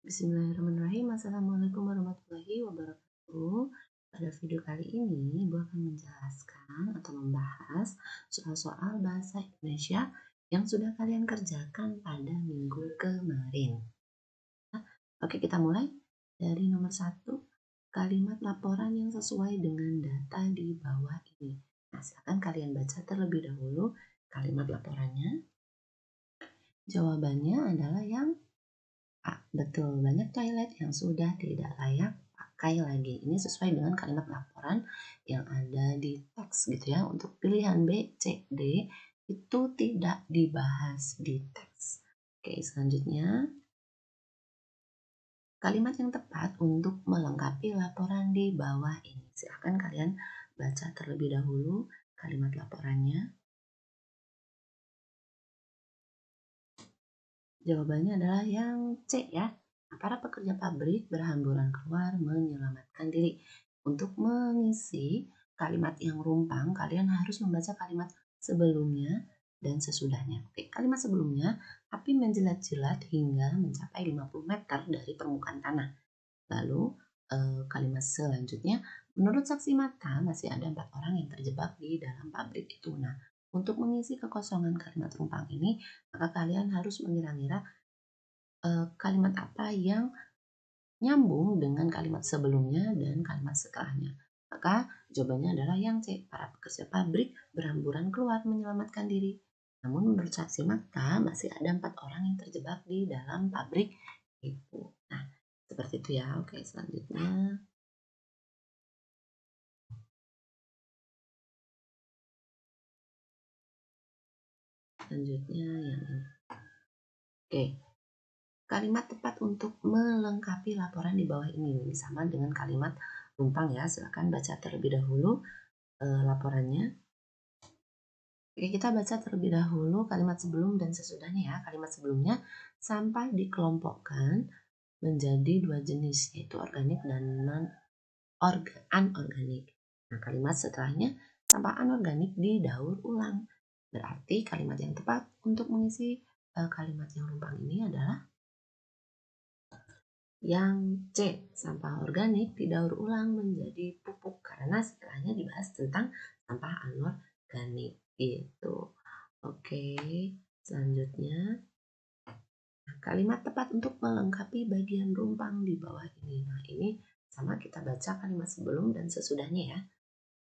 Bismillahirrahmanirrahim. Assalamualaikum warahmatullahi wabarakatuh. Pada video kali ini, Ibu akan menjelaskan atau membahas soal-soal bahasa Indonesia yang sudah kalian kerjakan pada minggu kemarin. Oke, kita mulai dari nomor 1, kalimat laporan yang sesuai dengan data di bawah ini. Nah, silakan kalian baca terlebih dahulu kalimat laporannya. Jawabannya adalah yang betul, banyak toilet yang sudah tidak layak pakai lagi. Ini sesuai dengan kalimat laporan yang ada di teks gitu ya. Untuk pilihan B, C, D itu tidak dibahas di teks. Oke, selanjutnya kalimat yang tepat untuk melengkapi laporan di bawah ini. Silahkan kalian baca terlebih dahulu kalimat laporannya. Jawabannya adalah yang C ya. Para pekerja pabrik berhamburan keluar menyelamatkan diri. Untuk mengisi kalimat yang rumpang, kalian harus membaca kalimat sebelumnya dan sesudahnya. Oke, kalimat sebelumnya, api menjilat-jilat hingga mencapai 50 meter dari permukaan tanah. Lalu kalimat selanjutnya, menurut saksi mata masih ada 4 orang yang terjebak di dalam pabrik itu. Nah, untuk mengisi kekosongan kalimat rumpang ini, maka kalian harus mengira-ngira kalimat apa yang nyambung dengan kalimat sebelumnya dan kalimat setelahnya. Maka jawabannya adalah yang C, para pekerja pabrik berhamburan keluar menyelamatkan diri. Namun menurut saksi mata masih ada 4 orang yang terjebak di dalam pabrik itu. Nah, seperti itu ya. Oke, selanjutnya. Selanjutnya yang ini. Oke. Kalimat tepat untuk melengkapi laporan di bawah ini sama dengan kalimat rumpang ya. Silakan baca terlebih dahulu laporannya. Oke, kita baca terlebih dahulu kalimat sebelum dan sesudahnya ya. Kalimat sebelumnya, sampah dikelompokkan menjadi 2 jenis, yaitu organik dan anorganik. Nah, kalimat setelahnya, sampah anorganik didaur ulang. Berarti kalimat yang tepat untuk mengisi kalimat yang rumpang ini adalah yang C, sampah organik didaur ulang menjadi pupuk karena setelahnya dibahas tentang sampah anorganik gitu. Oke, selanjutnya kalimat tepat untuk melengkapi bagian rumpang di bawah ini. Nah, ini sama kita baca kalimat sebelum dan sesudahnya ya.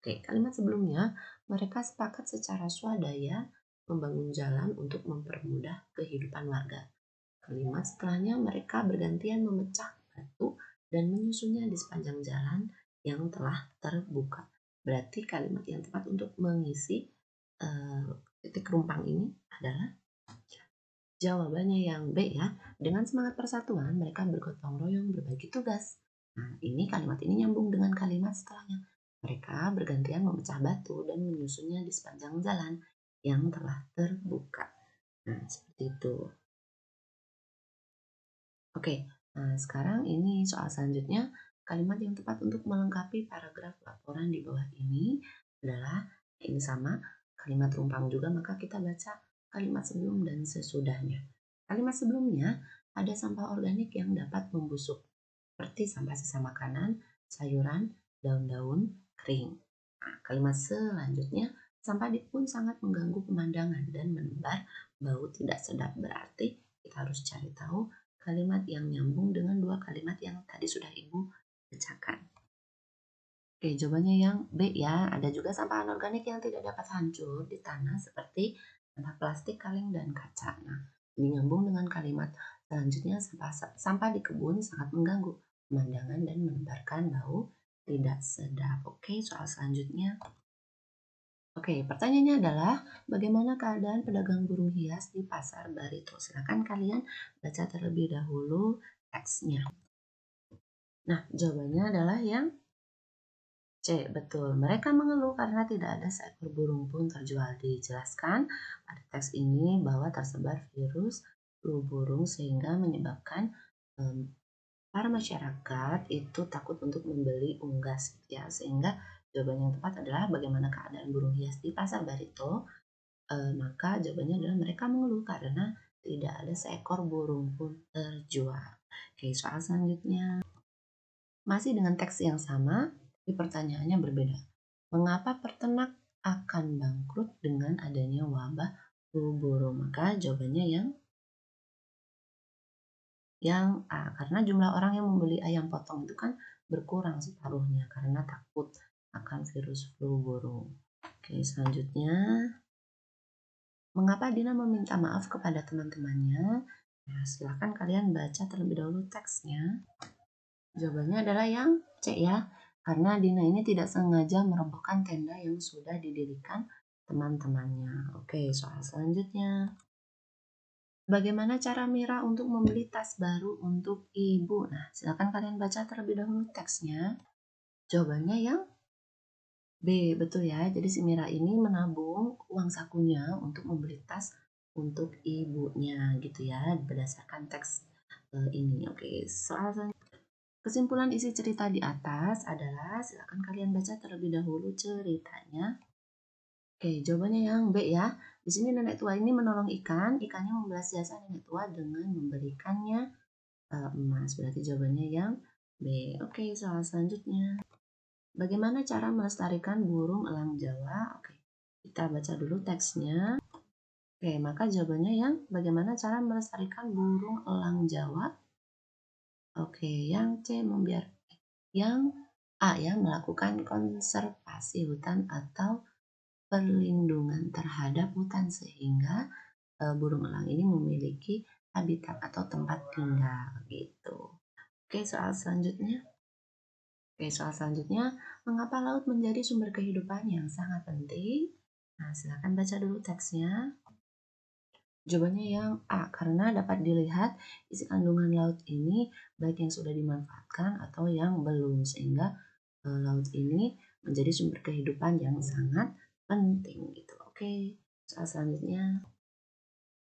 Oke, kalimat sebelumnya, mereka sepakat secara swadaya membangun jalan untuk mempermudah kehidupan warga. Kalimat setelahnya, mereka bergantian memecah batu dan menyusunnya di sepanjang jalan yang telah terbuka. Berarti kalimat yang tepat untuk mengisi titik rumpang ini adalah jawabannya yang B ya. Dengan semangat persatuan, mereka bergotong royong berbagi tugas. Nah, ini kalimat ini nyambung dengan kalimat setelahnya. Mereka bergantian memecah batu dan menyusunnya di sepanjang jalan yang telah terbuka. Nah, seperti itu. Oke, nah sekarang ini soal selanjutnya. Kalimat yang tepat untuk melengkapi paragraf laporan di bawah ini adalah ini sama kalimat rumpang juga, maka kita baca kalimat sebelum dan sesudahnya. Kalimat sebelumnya, ada sampah organik yang dapat membusuk, seperti sampah sisa makanan, sayuran, daun-daun kering. Nah, kalimat selanjutnya, sampah di kebun sangat mengganggu pemandangan dan menebar bau tidak sedap. Berarti kita harus cari tahu kalimat yang nyambung dengan 2 kalimat yang tadi sudah Ibu bacakan. Oke, jawabannya yang B ya. Ada juga sampah anorganik yang tidak dapat hancur di tanah seperti sampah plastik, kaleng, dan kaca. Nah, ini nyambung dengan kalimat selanjutnya, sampah di kebun sangat mengganggu pemandangan dan menebarkan bau tidak sedap. Oke, soal selanjutnya. Oke, pertanyaannya adalah bagaimana keadaan pedagang burung hias di Pasar Barito? Silakan kalian baca terlebih dahulu teksnya. Nah, jawabannya adalah yang C, betul. Mereka mengeluh karena tidak ada seekor burung pun terjual. Dijelaskan pada teks ini bahwa tersebar virus flu burung sehingga menyebabkan para masyarakat itu takut untuk membeli unggas ya. Sehingga jawaban yang tepat adalah bagaimana keadaan burung hias di Pasar Barito. Maka jawabannya adalah mereka mengeluh karena tidak ada seekor burung pun terjual. Oke, soal selanjutnya. Masih dengan teks yang sama, tapi pertanyaannya berbeda. Mengapa peternak akan bangkrut dengan adanya wabah flu burung? Maka jawabannya yang A, karena jumlah orang yang membeli ayam potong itu kan berkurang separuhnya karena takut akan virus flu burung. Oke, selanjutnya. Mengapa Dina meminta maaf kepada teman-temannya? Nah, silahkan kalian baca terlebih dahulu teksnya. Jawabannya adalah yang C ya, karena Dina ini tidak sengaja merobohkan tenda yang sudah didirikan teman-temannya. Oke, soal selanjutnya. Bagaimana cara Mira untuk membeli tas baru untuk ibu? Nah, silakan kalian baca terlebih dahulu teksnya. Jawabannya yang B, betul ya. Jadi si Mira ini menabung uang sakunya untuk membeli tas untuk ibunya gitu ya, berdasarkan teks ini. Oke, soal kesimpulan isi cerita di atas adalah, silakan kalian baca terlebih dahulu ceritanya. Oke, jawabannya yang B ya. Di sini nenek tua ini menolong ikan, ikannya membalas jasa nenek tua dengan memberikannya emas. Berarti jawabannya yang B. Oke, soal selanjutnya. Bagaimana cara melestarikan burung elang Jawa? Oke, kita baca dulu teksnya. Oke, maka jawabannya yang bagaimana cara melestarikan burung elang Jawa? Oke, yang C yang A ya, melakukan konservasi hutan atau perlindungan terhadap hutan sehingga burung elang ini memiliki habitat atau tempat tinggal gitu. Oke, soal selanjutnya. Mengapa laut menjadi sumber kehidupan yang sangat penting? Nah, silakan baca dulu teksnya. Jawabannya yang A, karena dapat dilihat isi kandungan laut ini baik yang sudah dimanfaatkan atau yang belum, sehingga laut ini menjadi sumber kehidupan yang sangat penting gitu. Oke, soal selanjutnya.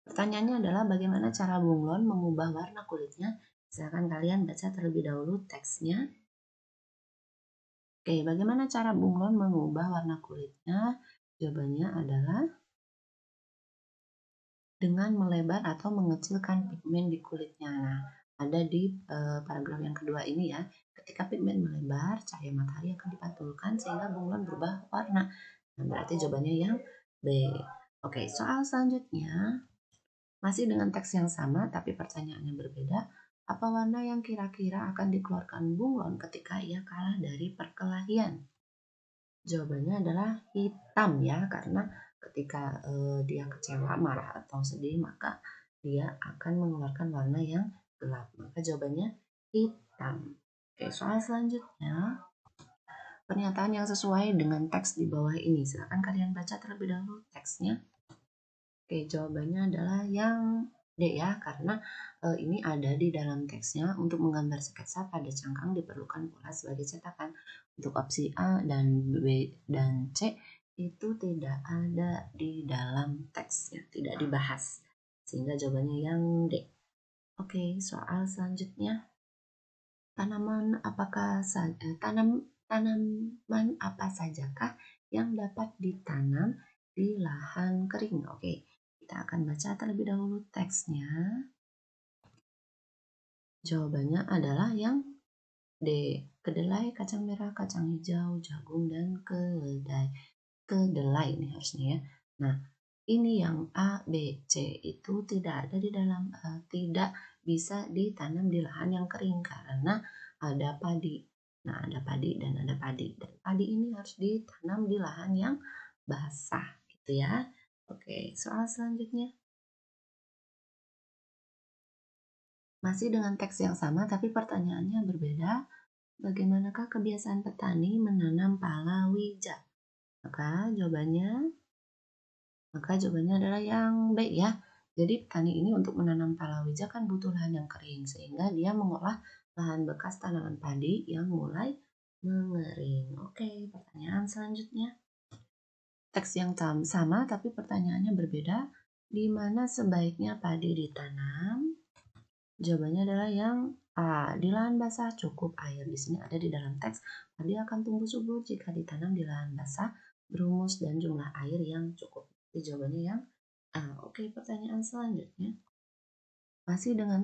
Pertanyaannya adalah bagaimana cara bunglon mengubah warna kulitnya? Silakan kalian baca terlebih dahulu teksnya. Oke, bagaimana cara bunglon mengubah warna kulitnya? Jawabannya adalah dengan melebar atau mengecilkan pigmen di kulitnya. Nah, ada di paragraf yang kedua ini ya. Ketika pigmen melebar, cahaya matahari akan dipantulkan sehingga bunglon berubah warna. Nah, berarti jawabannya yang B. Oke, soal selanjutnya. Masih dengan teks yang sama, tapi pertanyaannya berbeda. Apa warna yang kira-kira akan dikeluarkan bunglon ketika ia kalah dari perkelahian? Jawabannya adalah hitam ya, karena ketika dia kecewa, marah atau sedih, maka dia akan mengeluarkan warna yang gelap. Maka jawabannya hitam. Oke, soal selanjutnya. Pernyataan yang sesuai dengan teks di bawah ini. Silahkan kalian baca terlebih dahulu teksnya. Oke, jawabannya adalah yang D ya, karena ini ada di dalam teksnya. Untuk menggambar sketsa pada cangkang diperlukan pola sebagai cetakan. Untuk opsi A dan B dan C itu tidak ada di dalam teks ya, tidak dibahas. Sehingga jawabannya yang D. Oke, soal selanjutnya. Tanaman apa sajakah yang dapat ditanam di lahan kering? Oke, kita akan baca terlebih dahulu teksnya. Jawabannya adalah yang D. Kedelai, kacang merah, kacang hijau, jagung, dan kedelai. Kedelai ini harusnya ya. Nah, ini yang A, B, C itu tidak ada di dalam, tidak bisa ditanam di lahan yang kering karena ada padi. Nah, ada padi dan ada padi. Dan padi ini harus ditanam di lahan yang basah gitu ya. Oke, soal selanjutnya. Masih dengan teks yang sama tapi pertanyaannya berbeda. Bagaimanakah kebiasaan petani menanam palawija? Maka jawabannya adalah yang B ya. Jadi petani ini untuk menanam palawija kan butuh lahan yang kering, sehingga dia mengolah lahan bekas tanaman padi yang mulai mengering. Oke, pertanyaan selanjutnya. Teks yang sama tapi pertanyaannya berbeda. Di mana sebaiknya padi ditanam? Jawabannya adalah yang A. Di lahan basah cukup air. Di sini ada di dalam teks. Padi akan tumbuh subur jika ditanam di lahan basah, berhumus dan jumlah air yang cukup. Jadi jawabannya yang A. Oke, pertanyaan selanjutnya. Masih dengan